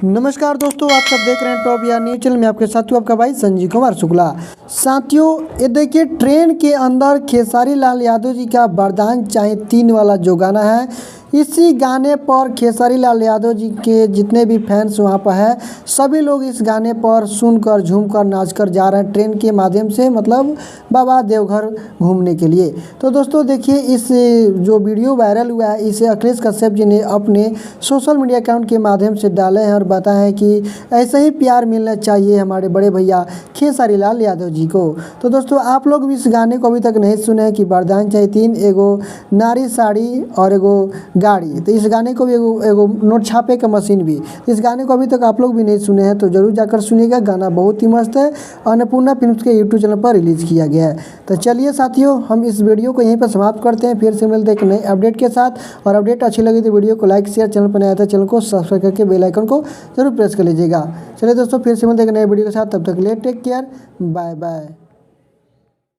नमस्कार दोस्तों, आप सब देख रहे हैं टॉप या न्यूज चैनल में। आपके साथ हूं आपका भाई संजीव कुमार शुक्ला। साथियों, ये देखिए, ट्रेन के अंदर खेसारी लाल यादव जी का वरदान चाहे 3 वाला जो गाना है, इसी गाने पर खेसारी लाल यादव जी के जितने भी फैंस वहाँ पर है, सभी लोग इस गाने पर सुनकर झूमकर नाचकर जा रहे हैं ट्रेन के माध्यम से, मतलब बाबा देवघर घूमने के लिए। तो दोस्तों देखिए, इस जो वीडियो वायरल हुआ है, इसे अखिलेश कश्यप जी ने अपने सोशल मीडिया अकाउंट के माध्यम से डाले हैं और बताया है कि ऐसा ही प्यार मिलना चाहिए हमारे बड़े भैया खेसारी लाल यादव जी को। तो दोस्तों, आप लोग भी इस गाने को अभी तक नहीं सुने हैं कि वरदान चाहे 3, एगो नारी साड़ी और एगो गाड़ी। तो इस गाने को भी एगो नोट छापे का मशीन भी, इस गाने को अभी तक आप लोग भी नहीं सुने हैं तो जरूर जाकर सुनिएगा। गाना बहुत ही मस्त है, अन्नपूर्णा फिल्म्स के यूट्यूब चैनल पर रिलीज़ किया गया है। तो चलिए साथियों, हम इस वीडियो को यहीं पर समाप्त करते हैं। फिर से मिलते हैं एक नए अपडेट के साथ। और अपडेट अच्छी लगी तो वीडियो को लाइक शेयर, चैनल पर नया था चैनल को सब्सक्राइब करके बेल आइकन को जरूर प्रेस कर लीजिएगा। चलिए दोस्तों, फिर से मिलते हैं एक नए वीडियो के साथ। तब तक के लिए टेक केयर, बाय बाय।